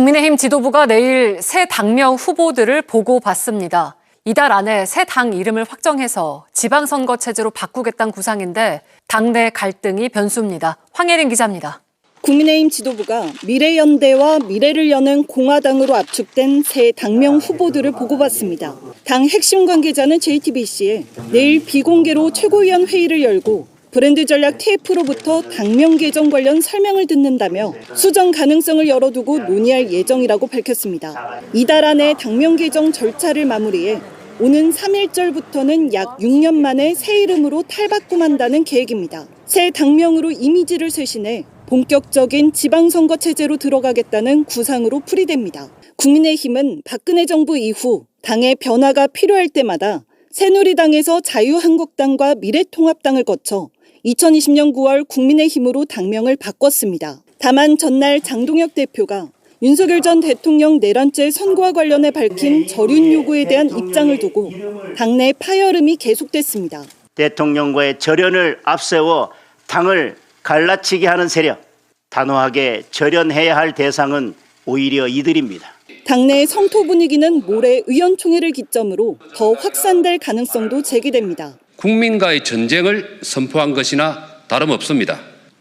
국민의힘 지도부가 내일 새 당명 후보들을 보고받습니다. 이달 안에 새 당 이름을 확정해서 지방선거 체제로 바꾸겠다는 구상인데 당내 갈등이 변수입니다. 황혜린 기자입니다. 국민의힘 지도부가 미래연대와 미래를 여는 공화당으로 압축된 새 당명 후보들을 보고받습니다. 당 핵심 관계자는 JTBC에 내일 비공개로 최고위원 회의를 열고 브랜드 전략 TF로부터 당명 개정 관련 설명을 듣는다며 수정 가능성을 열어두고 논의할 예정이라고 밝혔습니다. 이달 안에 당명 개정 절차를 마무리해 오는 3.1절부터는 약 6년 만에 새 이름으로 탈바꿈한다는 계획입니다. 새 당명으로 이미지를 쇄신해 본격적인 지방선거 체제로 들어가겠다는 구상으로 풀이됩니다. 국민의힘은 박근혜 정부 이후 당의 변화가 필요할 때마다 새누리당에서 자유한국당과 미래통합당을 거쳐 2020년 9월 국민의힘으로 당명을 바꿨습니다. 다만 전날 장동혁 대표가 윤석열 전 대통령 내란죄 선고와 관련해 밝힌 절윤 요구에 대한 입장을 두고 당내 파열음이 계속됐습니다. 대통령과의 절연을 앞세워 당을 갈라치게 하는 세력, 단호하게 절연해야 할 대상은 오히려 이들입니다. 당내 성토 분위기는 모레 의원총회를 기점으로 더 확산될 가능성도 제기됩니다. 국민과의 전쟁을 선포한 것이나 다름없습니다.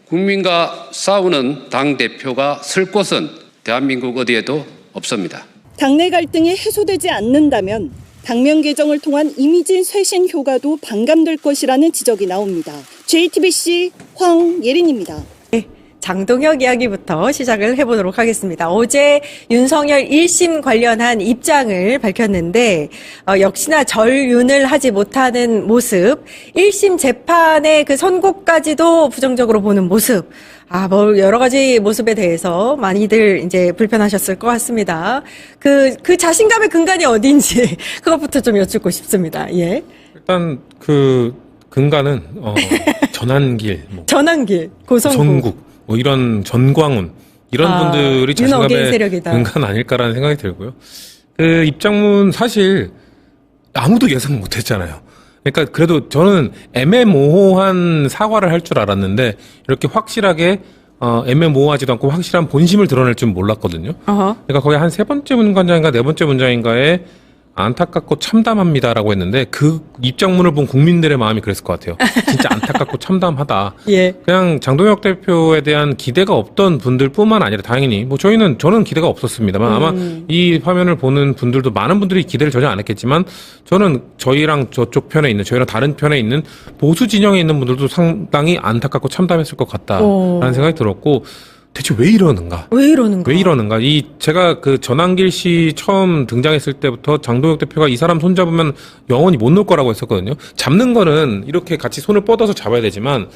국민과 싸우는 당대표가 설 곳은 대한민국 어디에도 없습니다. 당내 갈등이 해소되지 않는다면 당명 개정을 통한 이미지 쇄신 효과도 반감될 것이라는 지적이 나옵니다. JTBC 황예린입니다. 장동혁 이야기부터 시작을 해보도록 하겠습니다. 어제 윤석열 1심 관련한 입장을 밝혔는데 역시나 절윤을 하지 못하는 모습, 1심 재판의 그 선고까지도 부정적으로 보는 모습, 뭐 여러 가지 모습에 대해서 많이들 이제 불편하셨을 것 같습니다. 그 자신감의 근간이 어딘지 그것부터 좀 여쭙고 싶습니다. 예. 일단 그 근간은 전한길, 전한길, 고성국. 이런 전광훈 이런 분들이 자신감의 근간 아닐까라는 생각이 들고요. 그 입장문 사실 아무도 예상 못했잖아요. 그러니까 그래도 저는 애매모호한 사과를 할 줄 알았는데 이렇게 확실하게 애매모호하지도 않고 확실한 본심을 드러낼 줄 몰랐거든요. 그러니까 거의 한 세 번째 문장인가 네 번째 문장인가에 안타깝고 참담합니다라고 했는데 그 입장문을 본 국민들의 마음이 그랬을 것 같아요. 진짜 안타깝고 참담하다. 예. 그냥 장동혁 대표에 대한 기대가 없던 분들뿐만 아니라 다행히 저는 기대가 없었습니다만 아마 이 화면을 보는 분들도 많은 분들이 기대를 전혀 안 했겠지만 저는 저희랑 저쪽 편에 있는 저희랑 다른 편에 있는 보수 진영에 있는 분들도 상당히 안타깝고 참담했을 것 같다라는 생각이 들었고 대체 왜 이러는가? 제가 그 전한길 씨 처음 등장했을 때부터 장동혁 대표가 이 사람 손 잡으면 영원히 못 놓을 거라고 했었거든요. 잡는 거는 이렇게 같이 손을 뻗어서 잡아야 되지만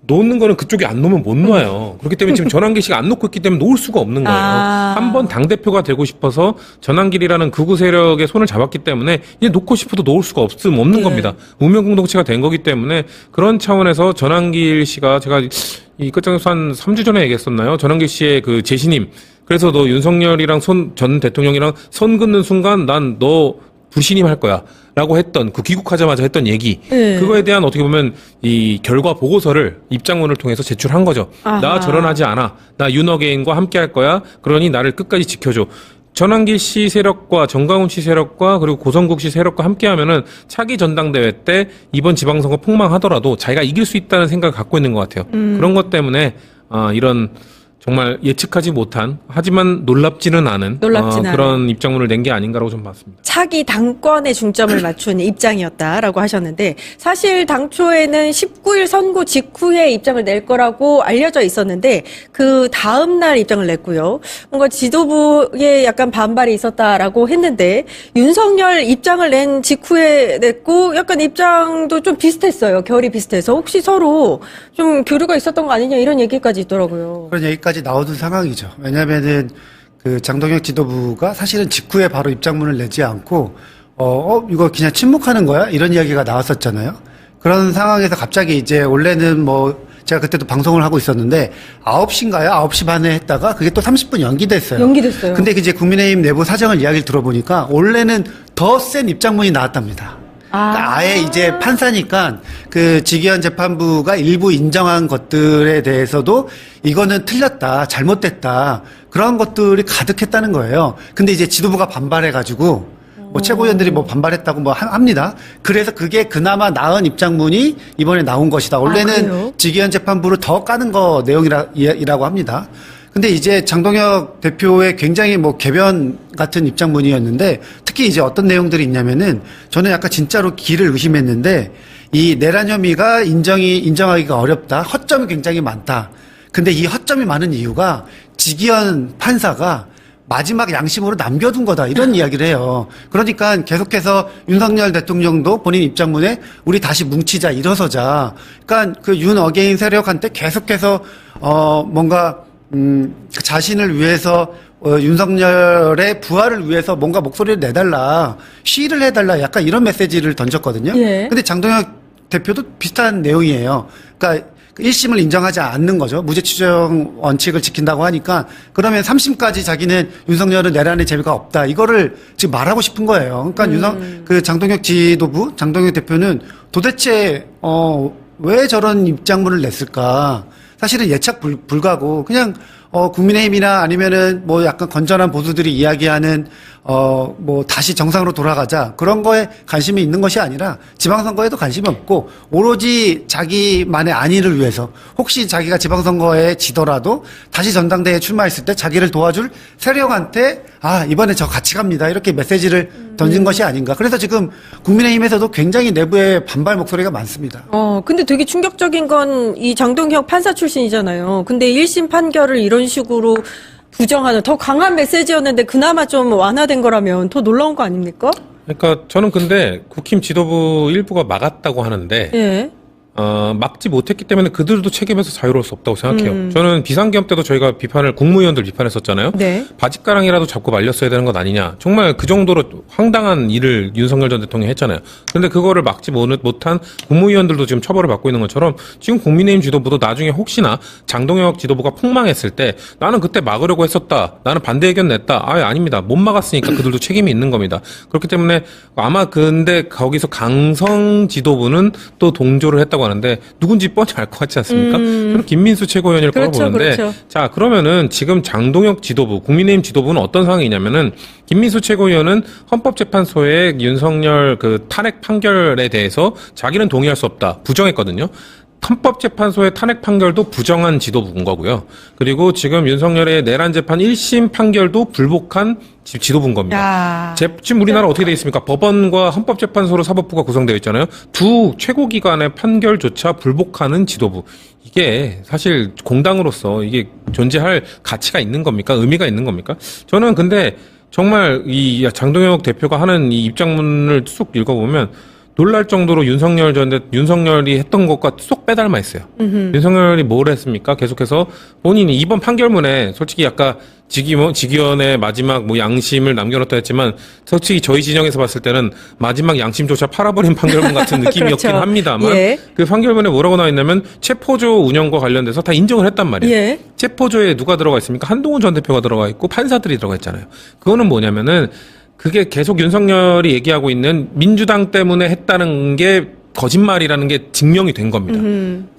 놓는 거는 그쪽이 안 놓으면 못 놔요. 그렇기 때문에 지금 전한길 씨가 안 놓고 있기 때문에 놓을 수가 없는 거예요. 한번 당대표가 되고 싶어서 전한길이라는 극우 세력의 손을 잡았기 때문에 이제 놓고 싶어도 놓을 수가 없는 겁니다. 운명공동체가 된 거기 때문에 그런 차원에서 전한길 씨가 제가 이 끝장에서 한 3주 전에 얘기했었나요? 전한길 씨의 그 재신임. 그래서 너 윤석열이랑 전 대통령이랑 선 긋는 순간 난 너 불신임할 거야. 라고 했던, 그 귀국하자마자 했던 얘기. 그거에 대한 어떻게 보면 이 결과 보고서를 입장문을 통해서 제출한 거죠. 나 절연하지 않아. 나 윤어게인과 함께 할 거야. 그러니 나를 끝까지 지켜줘. 전한길 씨 세력과 정강훈 씨 세력과 그리고 고성국 씨 세력과 함께 하면은 차기 전당대회 때 이번 지방선거 폭망하더라도 자기가 이길 수 있다는 생각을 갖고 있는 것 같아요. 그런 것 때문에 이런 정말 예측하지 못한 하지만 놀랍지는 않은 그런 입장문을 낸 게 아닌가라고 좀 봤습니다. 차기 당권에 중점을 맞춘 입장이었다라고 하셨는데 사실 당초에는 19일 선고 직후에 입장을 낼 거라고 알려져 있었는데 그 다음 날 입장을 냈고요. 뭔가 지도부에 약간 반발이 있었다라고 했는데 윤석열 입장을 낸 직후에 냈고 약간 입장도 좀 비슷했어요. 결이 비슷해서 혹시 서로 좀 교류가 있었던 거 아니냐 이런 얘기까지 있더라고요. 그런 얘기까지 나오던 상황이죠. 왜냐면은 그 장동혁 지도부가 사실은 직후에 바로 입장문을 내지 않고 이거 그냥 침묵하는 거야? 이런 이야기가 나왔었잖아요. 그런 상황에서 갑자기 이제 원래는 제가 그때도 방송을 하고 있었는데 9시인가요? 9시 반에 했다가 그게 또 30분 연기됐어요. 근데 이제 국민의힘 내부 사정을 이야기를 들어보니까 원래는 더 센 입장문이 나왔답니다. 그러니까 아예 이제 판사니까 그 직위원 재판부가 일부 인정한 것들에 대해서도 이거는 틀렸다, 잘못됐다. 그런 것들이 가득했다는 거예요. 근데 이제 지도부가 반발해가지고 뭐 최고위원들이 뭐 반발했다고 뭐 합니다. 그래서 그게 그나마 나은 입장문이 이번에 나온 것이다. 원래는 그래요? 직위원 재판부를 더 까는 거 내용이라고 합니다. 근데 이제 장동혁 대표의 굉장히 뭐 개변 같은 입장문이었는데 특히 이제 어떤 내용들이 있냐면은 저는 약간 진짜로 기를 의심했는데 이 내란 혐의가 인정하기가 어렵다. 허점이 굉장히 많다. 근데 이 허점이 많은 이유가 직위원 판사가 마지막 양심으로 남겨둔 거다. 이런 이야기를 해요. 그러니까 계속해서 윤석열 대통령도 본인 입장문에 우리 다시 뭉치자, 일어서자. 그러니까 그 윤 어게인 세력한테 계속해서 뭔가 자신을 위해서 윤석열의 부활을 위해서 뭔가 목소리를 내달라, 시위를 해달라, 약간 이런 메시지를 던졌거든요. 예. 근데 장동혁 대표도 비슷한 내용이에요. 그러니까 1심을 인정하지 않는 거죠. 무죄 추정 원칙을 지킨다고 하니까 그러면 3심까지 자기는 윤석열은 내란의 재미가 없다. 이거를 지금 말하고 싶은 거예요. 그러니까 그 장동혁 지도부, 장동혁 대표는 도대체 왜 저런 입장문을 냈을까? 사실은 예측 불가고 그냥 국민의힘이나 아니면은 뭐 약간 건전한 보수들이 이야기하는 뭐 다시 정상으로 돌아가자 그런 거에 관심이 있는 것이 아니라 지방선거에도 관심이 없고 오로지 자기만의 안위를 위해서 혹시 자기가 지방선거에 지더라도 다시 전당대회에 출마했을 때 자기를 도와줄 세력한테 이번에 저 같이 갑니다 이렇게 메시지를 던진 것이 아닌가. 그래서 지금 국민의힘에서도 굉장히 내부에 반발 목소리가 많습니다. 근데 되게 충격적인 건 이 장동혁 판사 출신이잖아요. 근데 1심 판결을 이런 식으로 부정하는 더 강한 메시지였는데 그나마 좀 완화된 거라면 더 놀라운 거 아닙니까? 그러니까 저는 근데 국힘 지도부 일부가 막았다고 하는데 예. 막지 못했기 때문에 그들도 책임에서 자유로울 수 없다고 생각해요. 저는 비상계엄 때도 저희가 국무위원들 비판했었잖아요. 네. 바짓가랑이라도 잡고 말렸어야 되는 것 아니냐. 정말 그 정도로 황당한 일을 윤석열 전 대통령이 했잖아요. 그런데 그거를 막지 못한 국무위원들도 지금 처벌을 받고 있는 것처럼 지금 국민의힘 지도부도 나중에 혹시나 장동혁 지도부가 폭망했을 때 나는 그때 막으려고 했었다. 나는 반대 의견 냈다. 아닙니다. 못 막았으니까 그들도 책임이 있는 겁니다. 그렇기 때문에 아마 근데 거기서 강성 지도부는 또 동조를 했다고 하는데 누군지 뻔히 알 것 같지 않습니까? 저는 김민수 최고위원일 거라고 그렇죠, 보는데 그렇죠. 자 그러면은 지금 장동혁 지도부 국민의힘 지도부는 어떤 상황이냐면은 김민수 최고위원은 헌법재판소의 윤석열 그 탄핵 판결에 대해서 자기는 동의할 수 없다 부정했거든요. 헌법재판소의 탄핵 판결도 부정한 지도부인 거고요. 그리고 지금 윤석열의 내란 재판 1심 판결도 불복한 지도부인 겁니다. 지금 우리나라 어떻게 되어 있습니까? 법원과 헌법재판소로 사법부가 구성되어 있잖아요. 두 최고기관의 판결조차 불복하는 지도부. 이게 사실 공당으로서 이게 존재할 가치가 있는 겁니까? 의미가 있는 겁니까? 저는 근데 정말 이 장동혁 대표가 하는 이 입장문을 쑥 읽어보면 놀랄 정도로 윤석열이 했던 것과 쏙 빼닮아 있어요. 윤석열이 뭘 했습니까? 계속해서 본인이 이번 판결문에 솔직히 아까 직위원의 마지막 뭐 양심을 남겨놓다 했지만 솔직히 저희 진영에서 봤을 때는 마지막 양심조차 팔아버린 판결문 같은 느낌이었긴 그렇죠. 합니다만 예. 그 판결문에 뭐라고 나와 있냐면 체포조 운영과 관련돼서 다 인정을 했단 말이에요. 예. 체포조에 누가 들어가 있습니까? 한동훈 전 대표가 들어가 있고 판사들이 들어가 있잖아요. 그거는 뭐냐면은 그게 계속 윤석열이 얘기하고 있는 민주당 때문에 했다는 게 거짓말이라는 게 증명이 된 겁니다.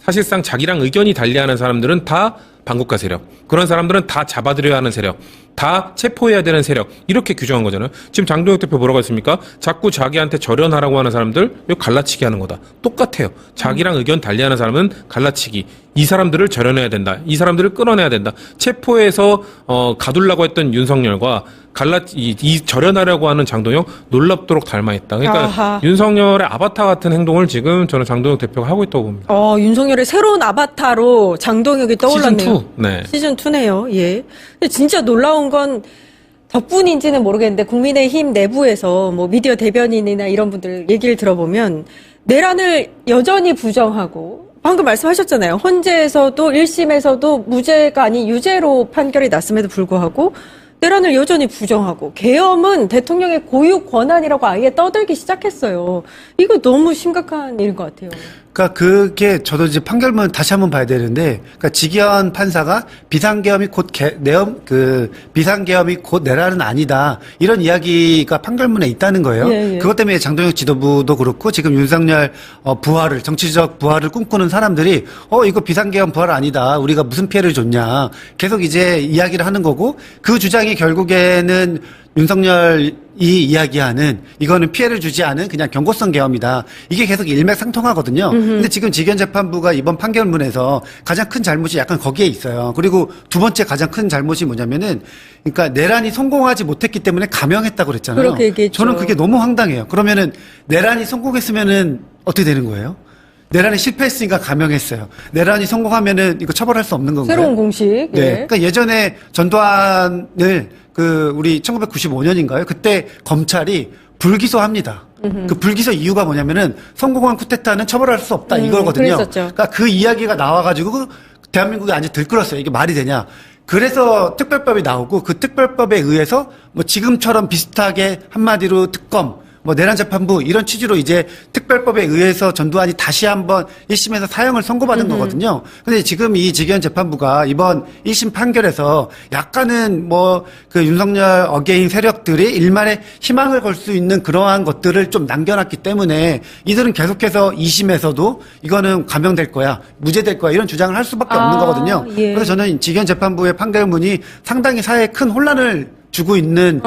사실상 자기랑 의견이 달리하는 사람들은 다 반국가 세력, 그런 사람들은 다 잡아들여야 하는 세력, 다 체포해야 되는 세력 이렇게 규정한 거잖아요. 지금 장동혁 대표 뭐라고 했습니까? 자꾸 자기한테 절연하라고 하는 사람들 이거 갈라치기 하는 거다. 똑같아요. 자기랑 의견 달리하는 사람은 갈라치기. 이 사람들을 절연해야 된다. 이 사람들을 끌어내야 된다. 체포해서 가두려고 했던 윤석열과 이 절연하려고 하는 장동혁 놀랍도록 닮아있다. 그러니까 아하. 윤석열의 아바타 같은 행동을 지금 저는 장동혁 대표가 하고 있다고 봅니다. 윤석열의 새로운 아바타로 장동혁이 떠올랐네요. 시즌2. 네. 시즌2네요. 예. 근데 진짜 놀라운 건 덕분인지는 모르겠는데 국민의힘 내부에서 뭐 미디어 대변인이나 이런 분들 얘기를 들어보면 내란을 여전히 부정하고 방금 말씀하셨잖아요. 헌재에서도 1심에서도 무죄가 아닌 유죄로 판결이 났음에도 불구하고 내란을 여전히 부정하고 계엄은 대통령의 고유 권한이라고 아예 떠들기 시작했어요. 이거 너무 심각한 일인 것 같아요. 그러니까 그게 저도 이제 판결문 다시 한번 봐야 되는데, 그러니까 직위원 판사가 비상계엄이 비상계엄이 곧 내란은 아니다, 이런 이야기가 판결문에 있다는 거예요. 예, 예. 그것 때문에 장동혁 지도부도 그렇고 지금 윤석열 정치적 부활을 꿈꾸는 사람들이 이거 비상계엄 부활 아니다, 우리가 무슨 피해를 줬냐, 계속 이제 이야기를 하는 거고, 그 주장이 결국에는 윤석열이 이야기하는 이거는 피해를 주지 않은 그냥 경고성 계엄이다, 이게 계속 일맥상통하거든요. 근데 지금 직위원재판부가 이번 판결문에서 가장 큰 잘못이 약간 거기에 있어요. 그리고 두 번째 가장 큰 잘못이 뭐냐면은, 그러니까 내란이 성공하지 못했기 때문에 감형했다고 그랬잖아요. 그렇게 얘기했죠. 저는 그게 너무 황당해요. 그러면은 내란이 성공했으면은 어떻게 되는 거예요? 내란이 실패했으니까 감형했어요. 내란이 성공하면은 이거 처벌할 수 없는 건가요? 새로운 공식. 네. 예. 그러니까 예전에 전두환을 우리 1995년인가요? 그때 검찰이 불기소합니다. 그 불기소 이유가 뭐냐면은 성공한 쿠데타는 처벌할 수 없다, 이거거든요. 그랬었죠. 그러니까 그 이야기가 나와가지고 대한민국이 완전 들끓었어요. 이게 말이 되냐? 그래서 특별법이 나오고, 그 특별법에 의해서 뭐 지금처럼 비슷하게 한마디로 특검, 뭐 내란재판부 이런 취지로 이제 특별법에 의해서 전두환이 다시 한번 1심에서 사형을 선고받은 거거든요. 근데 지금 이 직위원 재판부가 이번 1심 판결에서 약간은 뭐 그 윤석열 어게인 세력들이 일말의 희망을 걸 수 있는 그러한 것들을 좀 남겨놨기 때문에 이들은 계속해서 2심에서도 이거는 감형될 거야, 무죄될 거야, 이런 주장을 할 수밖에 없는 거거든요. 예. 그래서 저는 직위원 재판부의 판결문이 상당히 사회에 큰 혼란을 주고 있는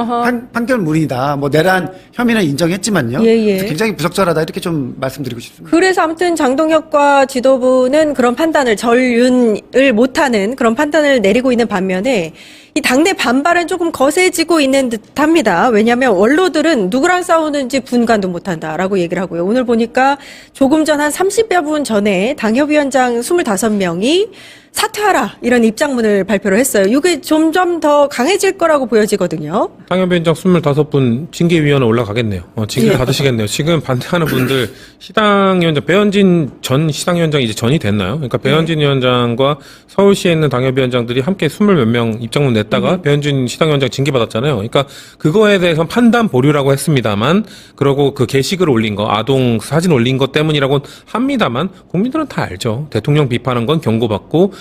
판결문이다. 뭐 내란 혐의는 인정했지만요. 예, 예. 그래서 굉장히 부적절하다, 이렇게 좀 말씀드리고 싶습니다. 그래서 아무튼 장동혁과 지도부는 그런 판단을, 전륜을 못하는 그런 판단을 내리고 있는 반면에 이 당내 반발은 조금 거세지고 있는 듯합니다. 왜냐하면 원로들은 누구랑 싸우는지 분간도 못한다라고 얘기를 하고요. 오늘 보니까 조금 전 한 30여 분 전에 당협위원장 25명이 사퇴하라, 이런 입장문을 발표를 했어요. 이게 점점 더 강해질 거라고 보여지거든요. 당협위원장 25분 징계위원회 올라가겠네요. 징계를 예. 받으시겠네요. 지금 반대하는 분들, 시당위원장, 배현진 전 시당위원장이 이제 전이 됐나요? 그러니까 배현진 위원장과 서울시에 있는 당협위원장들이 함께 20몇 명 입장문 냈다가 배현진 시당위원장 징계받았잖아요. 그러니까 그거에 대해서 판단 보류라고 했습니다만, 그러고 그 게시글 올린 거, 아동 사진 올린 것 때문이라고 합니다만, 국민들은 다 알죠. 대통령 비판한 건 경고받고,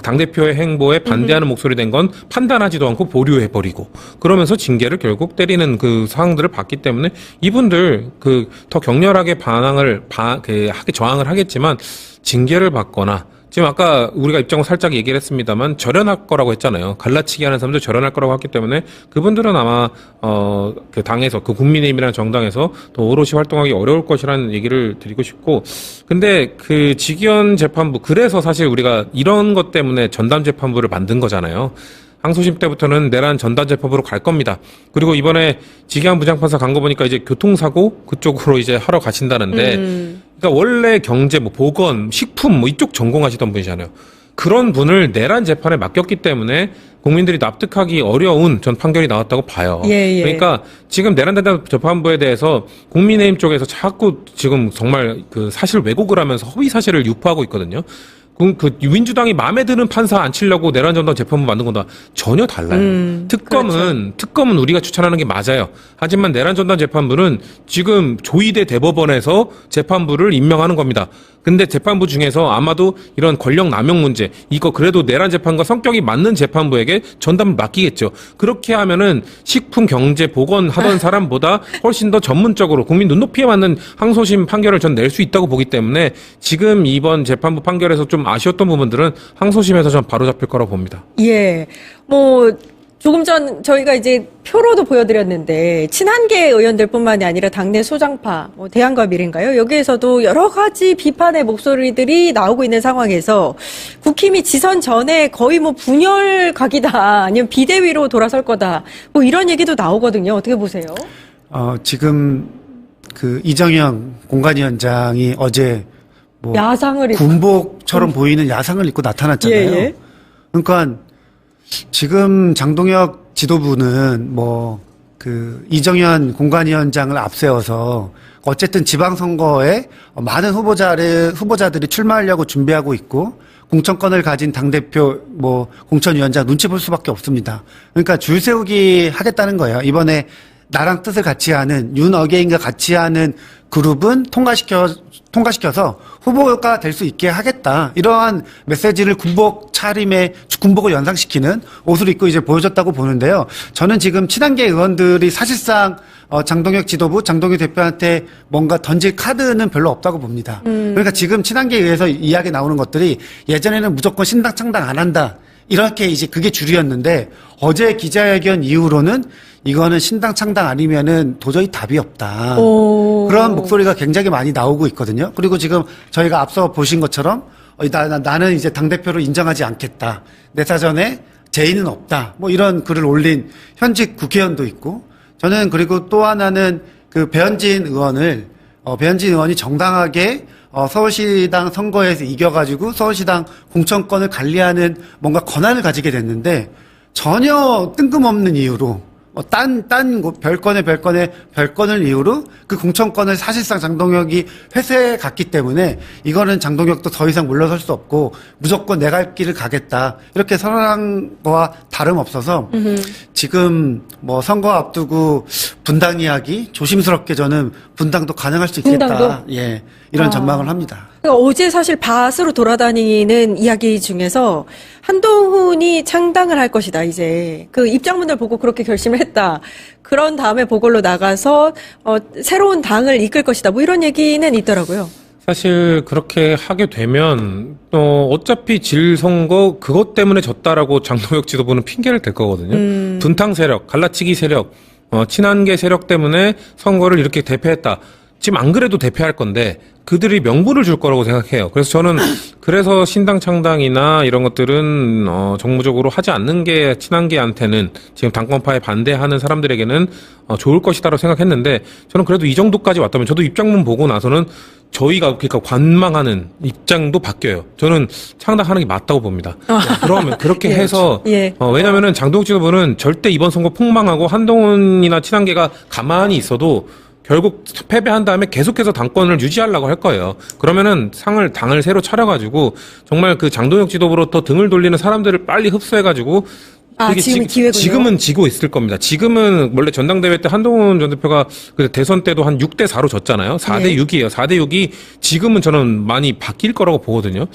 당대표의 행보에 반대하는 목소리 된 건 판단하지도 않고 보류해버리고, 그러면서 징계를 결국 때리는 그 상황들을 봤기 때문에 이분들 더 격렬하게 저항을 하겠지만, 징계를 받거나, 지금 아까 우리가 입장을 살짝 얘기를 했습니다만 절연할 거라고 했잖아요. 갈라치기 하는 사람들 절연할 거라고 했기 때문에 그분들은 아마 그 당에서, 그 국민의힘이라는 정당에서 더 오롯이 활동하기 어려울 것이라는 얘기를 드리고 싶고, 근데 그 직위원 재판부, 그래서 사실 우리가 이런 것 때문에 전담 재판부를 만든 거잖아요. 항소심 때부터는 내란 전담 재판부로 갈 겁니다. 그리고 이번에 지기한 부장판사 간 거 보니까 이제 교통사고 그쪽으로 이제 하러 가신다는데, 그러니까 원래 경제, 뭐 보건, 식품 뭐 이쪽 전공하시던 분이잖아요. 그런 분을 내란 재판에 맡겼기 때문에 국민들이 납득하기 어려운 전 판결이 나왔다고 봐요. 예, 예. 그러니까 지금 내란 전담 재판부에 대해서 국민의힘 쪽에서 자꾸 지금 정말 그 사실 왜곡을 하면서 허위 사실을 유포하고 있거든요. 그 민주당이 마음에 드는 판사 앉히려고 내란 전담 재판부 만든 건다 전혀 달라요. 특검은 우리가 추천하는 게 맞아요. 하지만 내란 전담 재판부는 지금 조희대 대법원에서 재판부를 임명하는 겁니다. 근데 재판부 중에서 아마도 이런 권력 남용 문제, 이거 그래도 내란 재판과 성격이 맞는 재판부에게 전담을 맡기겠죠. 그렇게 하면은 식품, 경제, 보건 하던 사람보다 훨씬 더 전문적으로 국민 눈높이에 맞는 항소심 판결을 전 낼 수 있다고 보기 때문에 지금 이번 재판부 판결에서 좀 아쉬웠던 부분들은 항소심에서 전 바로 잡힐 거라고 봅니다. 예. 조금 전 저희가 이제 표로도 보여드렸는데, 친한계 의원들뿐만이 아니라 당내 소장파, 대한과 미래인가요? 여기에서도 여러 가지 비판의 목소리들이 나오고 있는 상황에서 국힘이 지선 전에 거의 분열 각이다, 아니면 비대위로 돌아설 거다, 이런 얘기도 나오거든요. 어떻게 보세요? 지금 그 이정현 공관위원장이 어제 야상을 군복처럼 보이는 야상을 입고 나타났잖아요. 예, 예. 그러니까 지금 장동혁 지도부는 그 이정현 공관위원장을 앞세워서 어쨌든 지방선거에 많은 후보자들이 출마하려고 준비하고 있고, 공천권을 가진 당대표, 공천위원장 눈치 볼 수밖에 없습니다. 그러니까 줄 세우기 하겠다는 거예요. 이번에 나랑 뜻을 같이 하는 윤 어게인과 같이 하는 그룹은 통과시켜서 후보가 될 수 있게 하겠다. 이러한 메시지를 군복 차림에 군복을 연상시키는 옷을 입고 이제 보여줬다고 보는데요. 저는 지금 친한계 의원들이 사실상 장동혁 지도부, 장동혁 대표한테 뭔가 던질 카드는 별로 없다고 봅니다. 그러니까 지금 친한계에 의해서 이야기 나오는 것들이 예전에는 무조건 신당 창당 안 한다. 이렇게 이제 그게 주류였는데 어제 기자회견 이후로는 이거는 신당 창당 아니면은 도저히 답이 없다. 그런 목소리가 굉장히 많이 나오고 있거든요. 그리고 지금 저희가 앞서 보신 것처럼 나는 이제 당대표로 인정하지 않겠다. 내 사전에 제의는 없다. 뭐 이런 글을 올린 현직 국회의원도 있고 저는 그리고 또 하나는 그 배현진 의원이 정당하게 서울시당 선거에서 이겨가지고 서울시당 공천권을 관리하는 뭔가 권한을 가지게 됐는데 전혀 뜬금없는 이유로 별건을 이유로 그 공천권을 사실상 장동혁이 회수해 갔기 때문에 이거는 장동혁도 더 이상 물러설 수 없고 무조건 내 갈 길을 가겠다. 이렇게 선언한 거와 다름없어서 지금 뭐 선거 앞두고 분당 이야기 조심스럽게 저는 분당도 가능할 수 있겠다. 분당도? 예. 이런 전망을 합니다. 그러니까 어제 사실 밭으로 돌아다니는 이야기 중에서 한동훈이 창당을 할 것이다, 이제. 그 입장문을 보고 그렇게 결심을 했다. 그런 다음에 보궐로 나가서, 새로운 당을 이끌 것이다. 뭐 이런 얘기는 있더라고요. 사실 그렇게 하게 되면 어차피 질 선거 그것 때문에 졌다라고 장동혁 지도부는 핑계를 댈 거거든요. 분탕 세력, 갈라치기 세력, 친한계 세력 때문에 선거를 이렇게 대패했다. 지금 안 그래도 대패할 건데 그들이 명분을 줄 거라고 생각해요. 그래서 저는 그래서 신당 창당이나 이런 것들은 정무적으로 하지 않는 게 친한계한테는 지금 당권파에 반대하는 사람들에게는 좋을 것이다라고 생각했는데 저는 그래도 이 정도까지 왔다면 저도 입장문 보고 나서는 저희가 그러니까 관망하는 입장도 바뀌어요. 저는 창당하는 게 맞다고 봅니다. 그러면 그렇게 예, 해서 예. 왜냐면은 장동혁 지도부는 절대 이번 선거 폭망하고 한동훈이나 친한계가 가만히 있어도 결국 패배한 다음에 계속해서 당권을 유지하려고 할 거예요. 그러면은 당을 새로 차려가지고 정말 그 장동혁 지도부로부터 등을 돌리는 사람들을 빨리 흡수해가지고 이게 지금 기회군요. 지금은 지고 있을 겁니다. 지금은 원래 전당대회 때 한동훈 전 대표가 그 대선 때도 한 6대 4로 졌잖아요. 4대 6이에요. 4대 6이 지금은 저는 많이 바뀔 거라고 보거든요.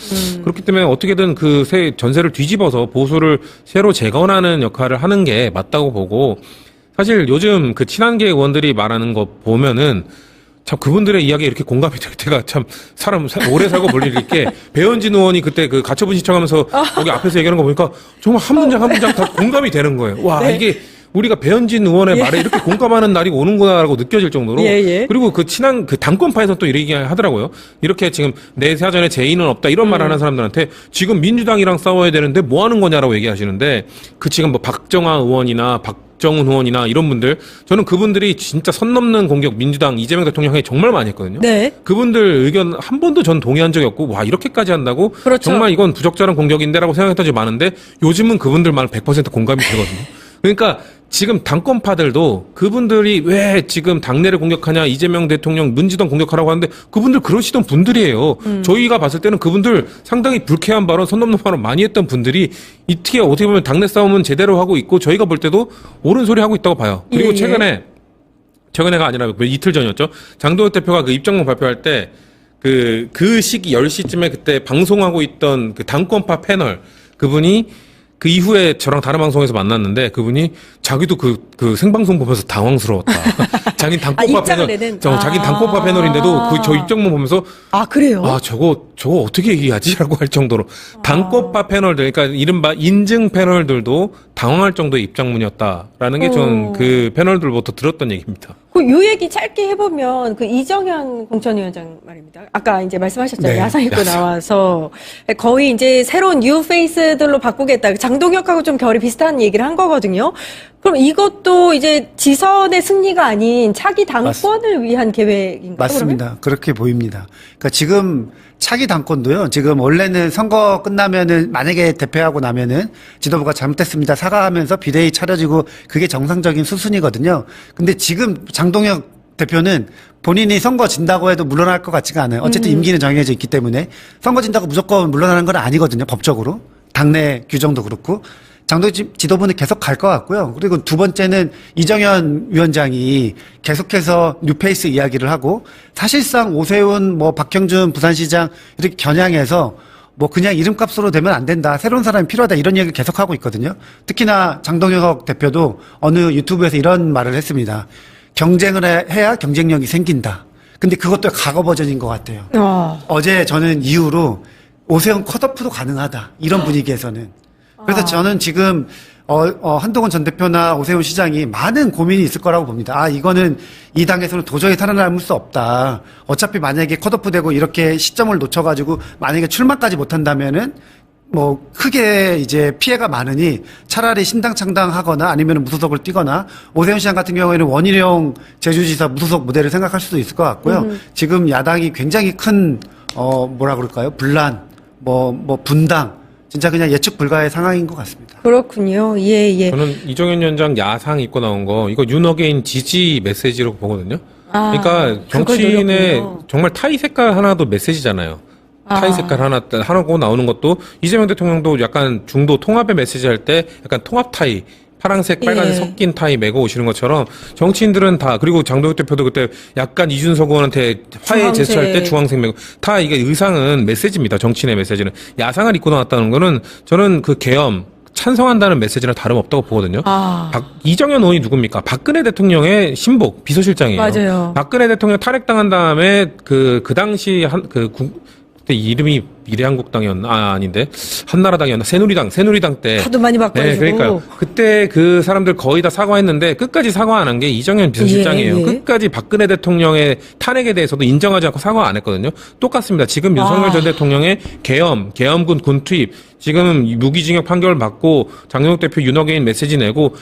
그렇기 때문에 어떻게든 그 전세를 뒤집어서 보수를 새로 재건하는 역할을 하는 게 맞다고 보고 사실 요즘 그 친한계 의원들이 말하는 거 보면은 참 그분들의 이야기에 이렇게 공감이 될 때가 참 사람 오래 살고 볼 일이 있게 배현진 의원이 그때 그 가처분 신청하면서 여기 앞에서 얘기하는 거 보니까 정말 한 문장 한 문장 다 공감이 되는 거예요. 와, 네. 이게 우리가 배현진 의원의 말에 이렇게 공감하는 날이 오는구나라고 느껴질 정도로. 그리고 그 당권파에서 또 이렇게 하더라고요. 이렇게 지금 내 사전에 제의는 없다 이런 말 하는 사람들한테 지금 민주당이랑 싸워야 되는데 뭐 하는 거냐라고 얘기하시는데 그 지금 뭐 박정아 의원이나 박정훈 의원이나 이런 분들 저는 그분들이 진짜 선 넘는 공격 민주당 이재명 대통령에 정말 많이 했거든요. 네. 그분들 의견 한 번도 전 동의한 적이 없고 와 이렇게까지 한다고 그렇죠. 정말 이건 부적절한 공격인데라고 생각했던 적이 많은데 요즘은 그분들 말 100% 공감이 되거든요. 그러니까 지금 당권파들도 그분들이 왜 지금 당내를 공격하냐 이재명 대통령 문지동 공격하라고 하는데 그분들 그러시던 분들이에요. 저희가 봤을 때는 그분들 상당히 불쾌한 발언 선 넘는 발언 많이 했던 분들이 이렇게 어떻게 보면 당내 싸움은 제대로 하고 있고 저희가 볼 때도 옳은 소리 하고 있다고 봐요. 그리고 최근에가 아니라 이틀 전이었죠. 장동혁 대표가 그 입장문 발표할 때 그 시기 10시쯤에 그때 방송하고 있던 그 당권파 패널 그분이 그 이후에 저랑 다른 방송에서 만났는데 그분이 자기도 그 생방송 보면서 당황스러웠다. 자기는 당권파 패널, 자기는 당권파 패널인데도 저 입장문 보면서 그래요? 저거 어떻게 얘기하지라고 할 정도로 당권파 패널들, 그러니까 이른바 인증 패널들도 당황할 정도의 입장문이었다라는 게 저는 그 패널들부터 들었던 얘기입니다. 요 얘기 짧게 해보면 그 이정현 공천위원장 말입니다. 아까 이제 말씀하셨잖아요. 네, 야상 입고 나와서 거의 이제 새로운 뉴 페이스들로 바꾸겠다. 장동혁하고 좀 결이 비슷한 얘기를 한 거거든요. 그럼 이것도 이제 지선의 승리가 아닌 차기 당권을 위한 계획인가요? 맞습니다. 그러면? 그렇게 보입니다. 그러니까 지금 차기 당권도요. 지금 원래는 선거 끝나면은 만약에 대패하고 나면은 지도부가 잘못했습니다. 사과하면서 비대위 차려지고 그게 정상적인 수순이거든요. 근데 지금 장동혁 대표는 본인이 선거 진다고 해도 물러날 것 같지가 않아요. 어쨌든 임기는 정해져 있기 때문에 선거 진다고 무조건 물러나는 건 아니거든요. 법적으로. 당내 규정도 그렇고. 장동혁 지도부는 계속 갈 것 같고요. 그리고 두 번째는 이정현 위원장이 계속해서 뉴페이스 이야기를 하고 사실상 오세훈, 뭐 박형준 부산시장 이렇게 겨냥해서 뭐 그냥 이름값으로 되면 안 된다. 새로운 사람이 필요하다. 이런 얘기를 계속하고 있거든요. 특히나 장동혁 대표도 어느 유튜브에서 이런 말을 했습니다. 경쟁을 해야 경쟁력이 생긴다. 근데 그것도 과거 버전인 것 같아요. 어제 저는 이후로 오세훈 컷오프도 가능하다. 이런 분위기에서는. 그래서 저는 지금 한동훈 전 대표나 오세훈 시장이 많은 고민이 있을 거라고 봅니다. 아, 이거는 이 당에서는 도저히 살아남을 수 없다. 어차피 만약에 컷오프 되고 이렇게 시점을 놓쳐가지고 만약에 출마까지 못한다면은 뭐 크게 이제 피해가 많으니 차라리 신당 창당하거나 아니면 무소속을 띄거나 오세훈 시장 같은 경우에는 원희룡 제주지사 무소속 무대를 생각할 수도 있을 것 같고요. 지금 야당이 굉장히 큰 뭐라 그럴까요? 분란, 뭐 분당 진짜 그냥 예측 불가의 상황인 것 같습니다. 그렇군요. 예. 저는 이정현 위원장 야상 입고 나온 거 이거 윤어게인 지지 메시지로 보거든요. 그러니까 정치인의 정말 타이 색깔 하나도 메시지잖아요. 타이 색깔 하나고 나오는 것도 이재명 대통령도 약간 중도 통합의 메시지 할 때 약간 통합 타이 파란색, 빨간색 섞인 타이 메고 오시는 것처럼 정치인들은 다 그리고 장동혁 대표도 그때 약간 이준석 의원한테 화해 제스처할 때 주황색 메고 다 이게 의상은 메시지입니다. 정치인의 메시지는 야상을 입고 나왔다는 거는 저는 그 계엄 찬성한다는 메시지랑 다름없다고 보거든요. 이정현 의원이 누굽니까? 박근혜 대통령의 신복 비서실장이에요. 맞아요. 박근혜 대통령 탈핵당한 다음에 그 당시 그때 이름이 미래한국당이었나? 아닌데. 한나라당이었나? 새누리당 때. 하도 많이 바꿔가지고. 네, 그러니까요. 그때 그 사람들 거의 다 사과했는데 끝까지 사과 안 한 게 이정현 비서실장이에요. 끝까지 박근혜 대통령의 탄핵에 대해서도 인정하지 않고 사과 안 했거든요. 똑같습니다. 지금 윤석열 전 대통령의 계엄군 군 투입, 지금 무기징역 판결 받고 장동혁 대표 윤어게인 메시지 내고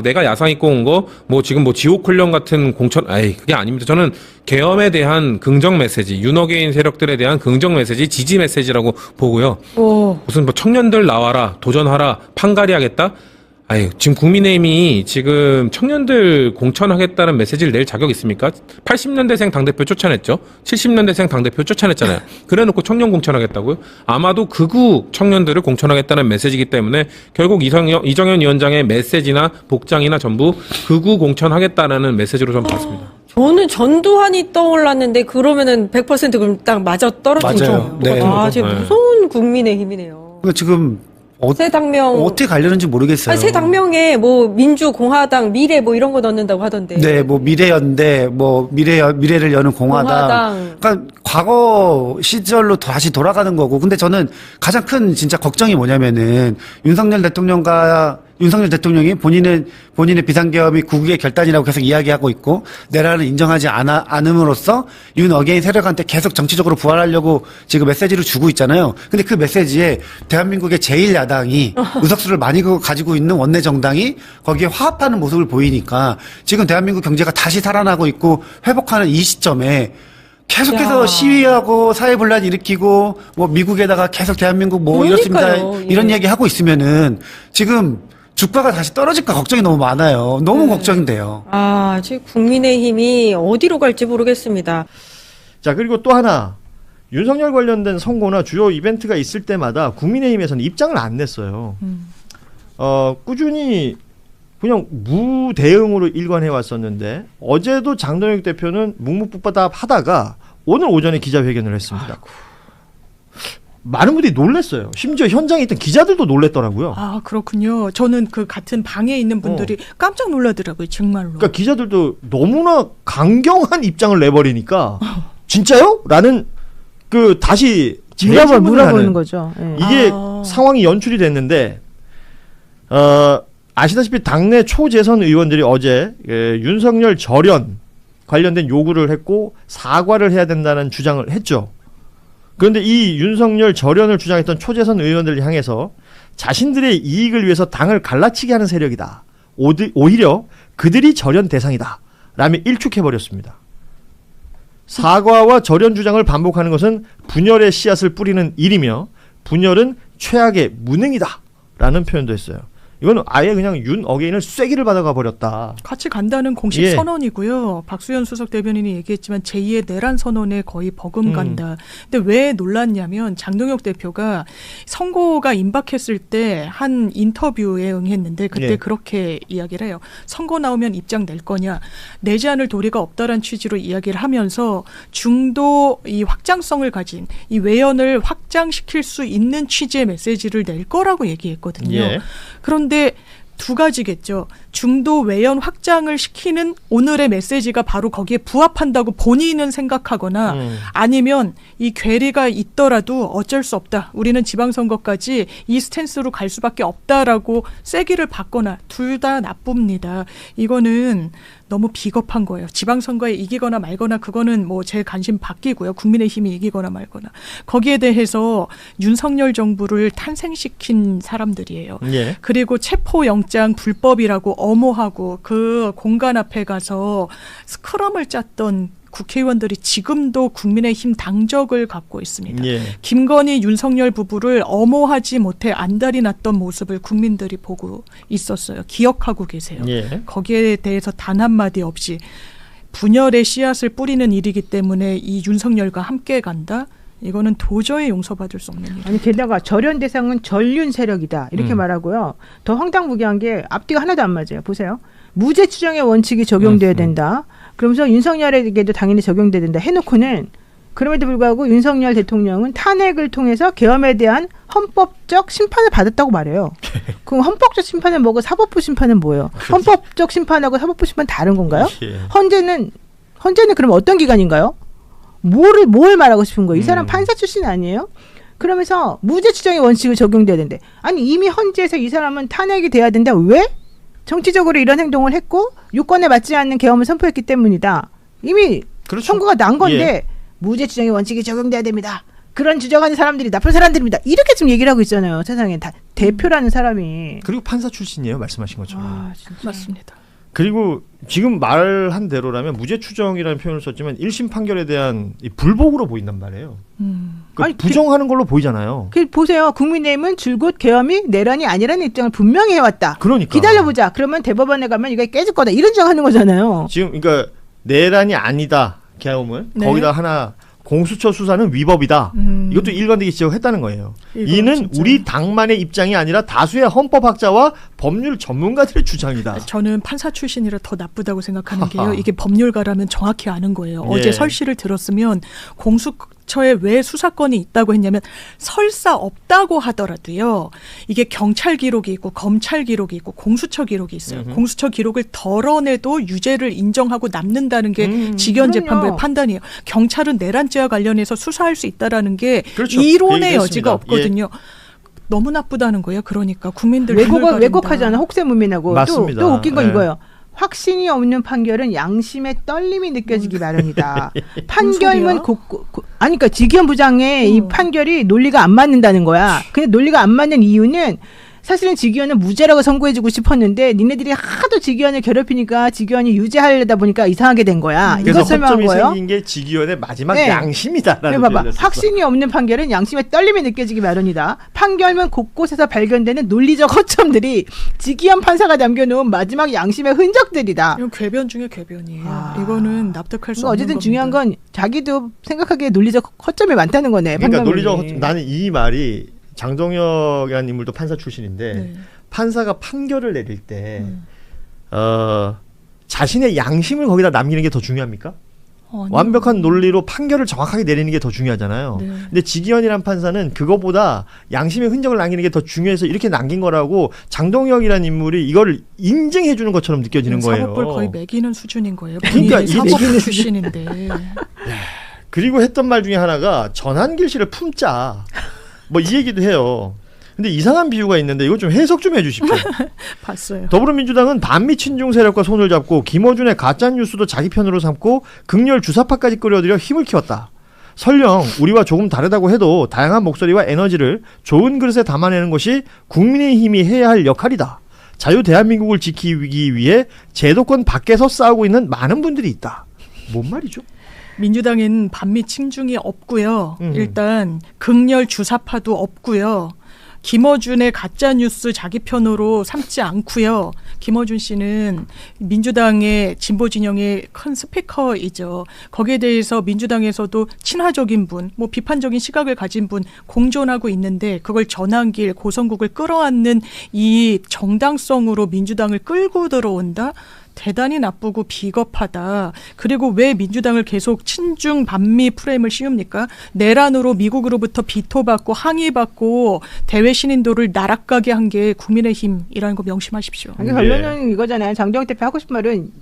내가 야상 입고 온 거 지금 지옥 훈련 같은 그게 아닙니다. 저는 계엄에 대한 긍정 메시지, 윤어게인 세력들에 대한 긍정 메시지, 지지 메시지라고 보고요. 무슨 청년들 나와라, 도전하라, 판가리 하겠다? 지금 국민의힘이 지금 청년들 공천하겠다는 메시지를 낼 자격 있습니까? 80년대생 당대표 쫓아냈죠. 70년대생 당대표 쫓아냈잖아요. 그래놓고 청년 공천하겠다고요? 아마도 극우 청년들을 공천하겠다는 메시지이기 때문에 결국 이정현 위원장의 메시지나 복장이나 전부 극우 공천하겠다는 메시지로 저는 봤습니다. 저는 전두환이 떠올랐는데 그러면은 100% 그럼 딱 맞아 떨어지죠. 맞아요. 네. 진짜 무서운 국민의힘이네요. 지금 새 당명 어떻게 가려는지 모르겠어요. 새 당명에 민주, 공화당, 미래 이런 거 넣는다고 하던데. 네, 미래연대, 미래를 여는 공화당. 그러니까 과거 시절로 다시 돌아가는 거고. 근데 저는 가장 큰 진짜 걱정이 뭐냐면은 윤석열 대통령이 본인의 비상계엄이 국익의 결단이라고 계속 이야기하고 있고 내란을 인정하지 않음으로써 윤어게인 세력한테 계속 정치적으로 부활하려고 지금 메시지를 주고 있잖아요. 근데 그 메시지에 대한민국의 제1야당이 의석수를 많이 가지고 있는 원내 정당이 거기에 화합하는 모습을 보이니까 지금 대한민국 경제가 다시 살아나고 있고 회복하는 이 시점에 계속해서 시위하고 사회분란 일으키고 미국에다가 계속 대한민국 이렇습니다. 이런 얘기 하고 있으면은 지금 주가가 다시 떨어질까 걱정이 너무 많아요. 너무 걱정돼요. 지금 국민의힘이 어디로 갈지 모르겠습니다. 자, 그리고 또 하나. 윤석열 관련된 선거나 주요 이벤트가 있을 때마다 국민의힘에서는 입장을 안 냈어요. 꾸준히 그냥 무대응으로 일관해 왔었는데 어제도 장동혁 대표는 묵묵부답 하다가 오늘 오전에 기자회견을 했습니다. 많은 분들이 놀랐어요. 심지어 현장에 있던 기자들도 놀랐더라고요. 그렇군요. 저는 그 같은 방에 있는 분들이 깜짝 놀라더라고요. 정말로. 그러니까 기자들도 너무나 강경한 입장을 내버리니까 진짜요? 라는 다시 물어보는 거죠. 네. 이게 상황이 연출이 됐는데 아시다시피 당내 초재선 의원들이 어제 윤석열 절연 관련된 요구를 했고 사과를 해야 된다는 주장을 했죠. 그런데 이 윤석열 절연을 주장했던 초재선 의원들을 향해서 자신들의 이익을 위해서 당을 갈라치게 하는 세력이다. 오히려 그들이 절연 대상이다. 라며 일축해버렸습니다. 사과와 절연 주장을 반복하는 것은 분열의 씨앗을 뿌리는 일이며 분열은 최악의 무능이다. 라는 표현도 했어요. 이건 아예 그냥 윤 어게인을 쐐기를 받아가 버렸다. 같이 간다는 공식 예. 선언이고요. 박수현 수석 대변인이 얘기했지만 제2의 내란 선언에 거의 버금간다. 근데 왜 놀랐냐면 장동혁 대표가 선고가 임박했을 때 한 인터뷰에 응했는데 그때 예. 그렇게 이야기를 해요. 선고 나오면 입장 낼 거냐. 내지 않을 도리가 없다란 취지로 이야기를 하면서 중도 이 확장성을 가진 이 외연을 확장시킬 수 있는 취지의 메시지를 낼 거라고 얘기했거든요. 예. 그런데 두 가지겠죠. 중도 외연 확장을 시키는 오늘의 메시지가 바로 거기에 부합한다고 본인은 생각하거나 아니면 이 괴리가 있더라도 어쩔 수 없다. 우리는 지방선거까지 이 스탠스로 갈 수밖에 없다라고 쐐기를 받거나 둘 다 나쁩니다. 이거는 너무 비겁한 거예요. 지방선거에 이기거나 말거나 그거는 뭐 제 관심 바뀌고요. 국민의힘이 이기거나 말거나. 거기에 대해서 윤석열 정부를 탄생시킨 사람들이에요. 예. 그리고 체포영장 불법이라고 엄호하고 그 공간 앞에 가서 스크럼을 짰던 국회의원들이 지금도 국민의힘 당적을 갖고 있습니다. 예. 김건희, 윤석열 부부를 엄호하지 못해 안달이 났던 모습을 국민들이 보고 있었어요. 기억하고 계세요. 예. 거기에 대해서 단 한마디 없이 분열의 씨앗을 뿌리는 일이기 때문에 이 윤석열과 함께 간다? 이거는 도저히 용서받을 수 없는 일이에요. 아니 게다가 절연 대상은 전륜 세력이다 이렇게 말하고요. 더 황당무계한 게 앞뒤가 하나도 안 맞아요. 보세요. 무죄 추정의 원칙이 적용돼야 된다. 그러면서 윤석열에게도 당연히 적용돼야 된다 해놓고는 그럼에도 불구하고 윤석열 대통령은 탄핵을 통해서 계엄에 대한 헌법적 심판을 받았다고 말해요. 그럼 헌법적 심판은 뭐고 사법부 심판은 뭐예요? 헌법적 심판하고 사법부 심판 다른 건가요? 예. 헌재는 그럼 어떤 기관인가요? 뭘 말하고 싶은 거예요? 이 사람 판사 출신 아니에요? 그러면서 무죄 추정의 원칙을 적용돼야 된대. 아니 이미 헌재에서 이 사람은 탄핵이 돼야 된다. 왜? 정치적으로 이런 행동을 했고 유권에 맞지 않는 계엄을 선포했기 때문이다. 이미 그렇죠. 선고가 난 건데 예. 무죄 추정의 원칙이 적용돼야 됩니다. 그런 주장하는 사람들이 나쁜 사람들입니다. 이렇게 지금 얘기를 하고 있잖아요. 세상에 다 대표라는 사람이. 그리고 판사 출신이에요. 말씀하신 것처럼. 아, 진짜. 맞습니다. 그리고 지금 말한 대로라면 무죄 추정이라는 표현을 썼지만 1심 판결에 대한 이 불복으로 보인단 말이에요. 그러니까 아니, 부정하는 걸로 보이잖아요. 보세요. 국민의힘은 줄곧 계엄이 내란이 아니라는 입장을 분명히 해왔다. 그러니까. 기다려보자. 그러면 대법원에 가면 이거 깨질 거다. 이런 주장하는 거잖아요. 지금 그러니까 내란이 아니다. 계엄은 네. 거기다 하나 공수처 수사는 위법이다. 이것도 일관되게 지적했다는 거예요. 이는 진짜. 우리 당만의 입장이 아니라 다수의 헌법학자와 법률 전문가들의 주장이다. 저는 판사 출신이라 더 나쁘다고 생각하는 게요. 이게 법률가라면 정확히 아는 거예요. 예. 어제 설시를 들었으면 공수처에 왜 수사권이 있다고 했냐면 설사 없다고 하더라도요. 이게 경찰 기록이 있고 검찰 기록이 있고 공수처 기록이 있어요. 공수처 기록을 덜어내도 유죄를 인정하고 남는다는 게 직연 재판부의 그럼요. 판단이에요. 경찰은 내란죄와 관련해서 수사할 수 있다라는 게 그렇죠. 이론의 그 여지가 얘기했습니다. 없거든요. 너무 나쁘다는 거예요. 그러니까 국민들 눈을 가린다. 왜곡하잖아. 혹세무민하고 맞습니다. 또 웃긴 건 네. 이거예요. 확신이 없는 판결은 양심의 떨림이 느껴지기 마련이다. 소리야? 판결문 아니 그러니까 지기현 부장의 이 판결이 논리가 안 맞는다는 거야. 근데 논리가 안 맞는 이유는 사실은 지기현은 무죄라고 선고해주고 싶었는데 니네들이 하도 지기현을 괴롭히니까 지기현이 유죄하려다 보니까 이상하게 된 거야. 그래서 이것 설명한 허점이 거예요. 생긴 게 지기현의 마지막 네. 양심이다라는 봐봐. 표현을 썼어. 확신이 없는 판결은 양심의 떨림이 느껴지기 마련이다. 판결문 곳곳에서 발견되는 논리적 허점들이 지기현 판사가 남겨놓은 마지막 양심의 흔적들이다. 이건 궤변 중에 궤변이에요. 이거는 납득할 수 그러니까 없는 어쨌든 겁니다. 중요한 건 자기도 생각하기에 논리적 허점이 많다는 거네. 그러니까 판결문이. 논리적 허점. 나는 이 말이 장동혁이라는 인물도 판사 출신인데 네. 판사가 판결을 내릴 때 자신의 양심을 거기다 남기는 게 더 중요합니까? 아니요. 완벽한 논리로 판결을 정확하게 내리는 게 더 중요하잖아요. 네. 근데 지기현이란 판사는 그거보다 양심의 흔적을 남기는 게 더 중요해서 이렇게 남긴 거라고 장동혁이라는 인물이 이걸 인증해 주는 것처럼 느껴지는 거예요. 사법부를 거의 매기는 수준인 거예요. 그러니까 본인이 이게 사법부 출신인데. 그리고 했던 말 중에 하나가 전한길 씨를 품자. 뭐 이 얘기도 해요. 근데 이상한 비유가 있는데 이거 좀 해석 좀 해주십시오. 봤어요. 더불어민주당은 반미 친중 세력과 손을 잡고 김어준의 가짜뉴스도 자기 편으로 삼고 극렬 주사파까지 끌어들여 힘을 키웠다. 설령 우리와 조금 다르다고 해도 다양한 목소리와 에너지를 좋은 그릇에 담아내는 것이 국민의힘이 해야 할 역할이다. 자유 대한민국을 지키기 위해 제도권 밖에서 싸우고 있는 많은 분들이 있다. 뭔 말이죠? 민주당엔 반미 친중이 없고요. 일단 극렬 주사파도 없고요. 김어준의 가짜 뉴스 자기 편으로 삼지 않고요. 김어준 씨는 민주당의 진보 진영의 큰 스피커이죠. 거기에 대해서 민주당에서도 친화적인 분, 뭐 비판적인 시각을 가진 분 공존하고 있는데 그걸 전환길 고성국을 끌어안는 이 정당성으로 민주당을 끌고 들어온다? 대단히 나쁘고 비겁하다. 그리고 왜 민주당을 계속 친중 반미 프레임을 씌웁니까? 내란으로 미국으로부터 비토받고 항의받고 대외 신인도를 나락가게 한 게 국민의힘이라는 거 명심하십시오. 이게 결론은 이거잖아요. 장동혁 대표 하고 싶은 말은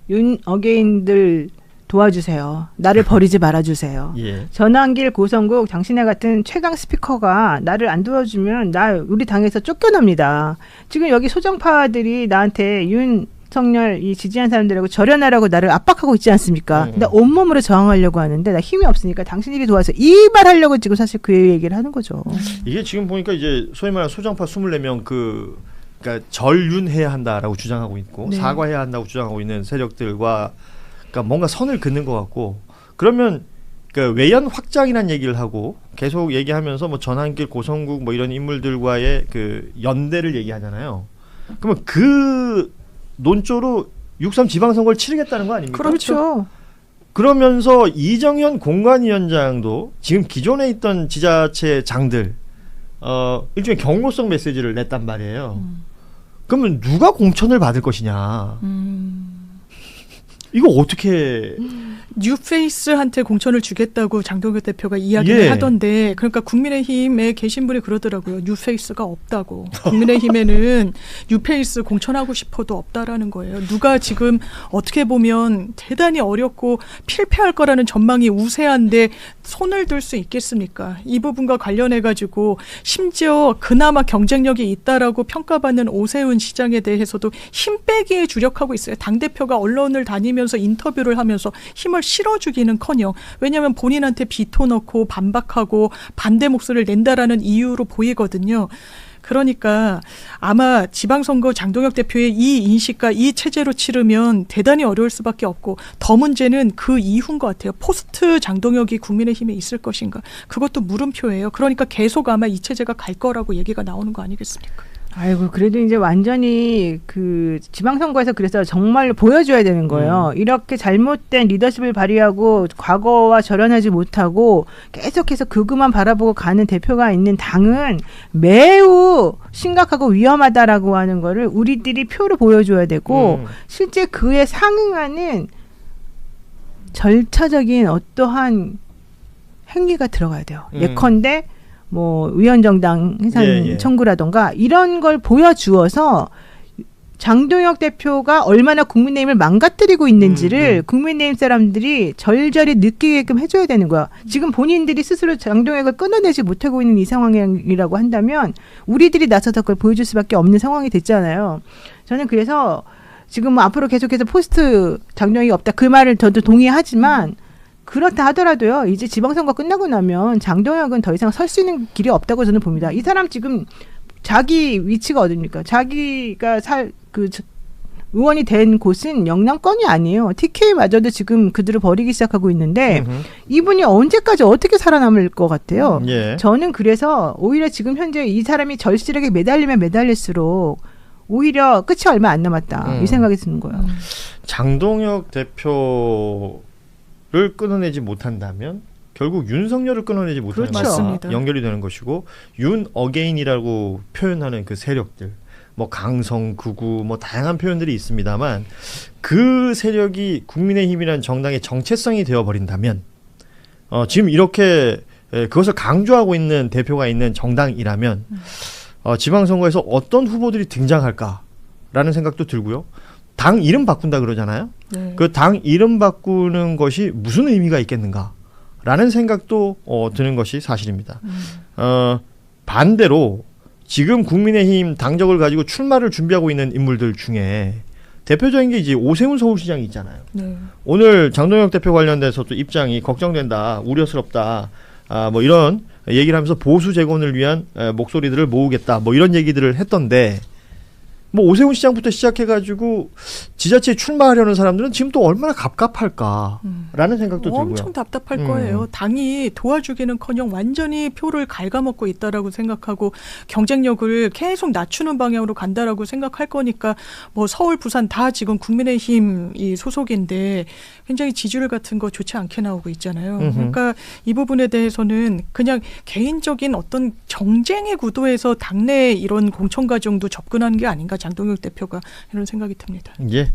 윤 어게인들 도와주세요. 나를 버리지 말아주세요. 예. 전환길 고성국 당신네 같은 최강 스피커가 나를 안 도와주면 우리 당에서 쫓겨납니다. 지금 여기 소정파들이 나한테 윤석열 이 지지한 사람들하고 절연하라고 나를 압박하고 있지 않습니까? 나 온몸으로 저항하려고 하는데 나 힘이 없으니까 당신들이 도와서 이 말하려고 지금 사실 그 얘기를 하는 거죠. 이게 지금 보니까 이제 소위 말하는 소정파 24명 그러니까 절윤해야 한다라고 주장하고 있고 네. 사과해야 한다고 주장하고 있는 세력들과 그러니까 뭔가 선을 긋는 것 같고 그러면 그 외연 확장이라는 얘기를 하고 계속 얘기하면서 뭐 전환길 고성국 뭐 이런 인물들과의 그 연대를 얘기하잖아요. 그러면 그 논조로 6.3 지방선거를 치르겠다는 거 아닙니까? 그렇죠. 그러면서 이정현 공관위원장도 지금 기존에 있던 지자체 장들 일종의 경고성 메시지를 냈단 말이에요. 그러면 누가 공천을 받을 것이냐? 이거 어떻게? 뉴페이스한테 공천을 주겠다고 장동혁 대표가 이야기를 예. 하던데 그러니까 국민의힘에 계신 분이 그러더라고요. 뉴페이스가 없다고. 국민의힘에는 뉴페이스 공천하고 싶어도 없다라는 거예요. 누가 지금 어떻게 보면 대단히 어렵고 필패할 거라는 전망이 우세한데 손을 들 수 있겠습니까? 이 부분과 관련해가지고 심지어 그나마 경쟁력이 있다라고 평가받는 오세훈 시장에 대해서도 힘 빼기에 주력하고 있어요. 당대표가 언론을 다니면서 인터뷰를 하면서 힘을 실어주기는커녕 왜냐하면 본인한테 비토 넣고 반박하고 반대 목소리를 낸다라는 이유로 보이거든요. 그러니까 아마 지방선거 장동혁 대표의 이 인식과 이 체제로 치르면 대단히 어려울 수밖에 없고 더 문제는 그 이후인 것 같아요. 포스트 장동혁이 국민의힘에 있을 것인가. 그것도 물음표예요. 그러니까 계속 아마 이 체제가 갈 거라고 얘기가 나오는 거 아니겠습니까? 아이고 그래도 이제 완전히 그 지방선거에서 그래서 정말 보여줘야 되는 거예요. 이렇게 잘못된 리더십을 발휘하고 과거와 절연하지 못하고 계속해서 그것만 바라보고 가는 대표가 있는 당은 매우 심각하고 위험하다라고 하는 거를 우리들이 표로 보여줘야 되고 실제 그에 상응하는 절차적인 어떠한 행위가 들어가야 돼요. 예컨대 뭐 위헌정당 해산 청구라던가 이런 걸 보여주어서 장동혁 대표가 얼마나 국민의힘을 망가뜨리고 있는지를 국민의힘 사람들이 절절히 느끼게끔 해줘야 되는 거야. 지금 본인들이 스스로 장동혁을 끊어내지 못하고 있는 이 상황이라고 한다면 우리들이 나서서 그걸 보여줄 수밖에 없는 상황이 됐잖아요. 저는 그래서 지금 뭐 앞으로 계속해서 포스트 장동혁이 없다 그 말을 저도 동의하지만 그렇다 하더라도요. 이제 지방선거 끝나고 나면 장동혁은 더 이상 설 수 있는 길이 없다고 저는 봅니다. 이 사람 지금 자기 위치가 어딥니까? 자기가 의원이 된 곳은 영남권이 아니에요. TK마저도 지금 그들을 버리기 시작하고 있는데 이분이 언제까지 어떻게 살아남을 것 같아요? 저는 그래서 오히려 지금 현재 이 사람이 절실하게 매달리면 매달릴수록 오히려 끝이 얼마 안 남았다. 이 생각이 드는 거예요. 장동혁 대표 를 끊어내지 못한다면 결국 윤석열을 끊어내지 못하는 것과 연결이 되는 것이고 윤 어게인이라고 표현하는 그 세력들 뭐 강성 극우 뭐 다양한 표현들이 있습니다만 그 세력이 국민의힘이라는 정당의 정체성이 되어버린다면 지금 이렇게 그것을 강조하고 있는 대표가 있는 정당이라면 지방선거에서 어떤 후보들이 등장할까라는 생각도 들고요. 당 이름 바꾼다 그러잖아요. 그 당 이름 바꾸는 것이 무슨 의미가 있겠는가라는 생각도 드는 것이 사실입니다. 반대로 지금 국민의힘 당적을 가지고 출마를 준비하고 있는 인물들 중에 대표적인 게 이제 오세훈 서울시장이 있잖아요. 오늘 장동혁 대표 관련돼서 또 입장이 걱정된다, 우려스럽다, 뭐 이런 얘기를 하면서 보수 재건을 위한 목소리들을 모으겠다, 뭐 이런 얘기들을 했던데 뭐 오세훈 시장부터 시작해가지고 지자체에 출마하려는 사람들은 지금 또 얼마나 갑갑할까라는 생각도 들고요. 엄청 답답할 거예요. 당이 도와주기는커녕 완전히 표를 갉아먹고 있다라고 생각하고 경쟁력을 계속 낮추는 방향으로 간다라고 생각할 거니까 뭐 서울, 부산 다 지금 국민의힘 이 소속인데 굉장히 지지율 같은 거 좋지 않게 나오고 있잖아요. 그러니까 이 부분에 대해서는 그냥 개인적인 어떤 정쟁의 구도에서 당내 이런 공천 과정도 접근하는 게 아닌가 장동혁 대표가 이런 생각이 듭니다. 예.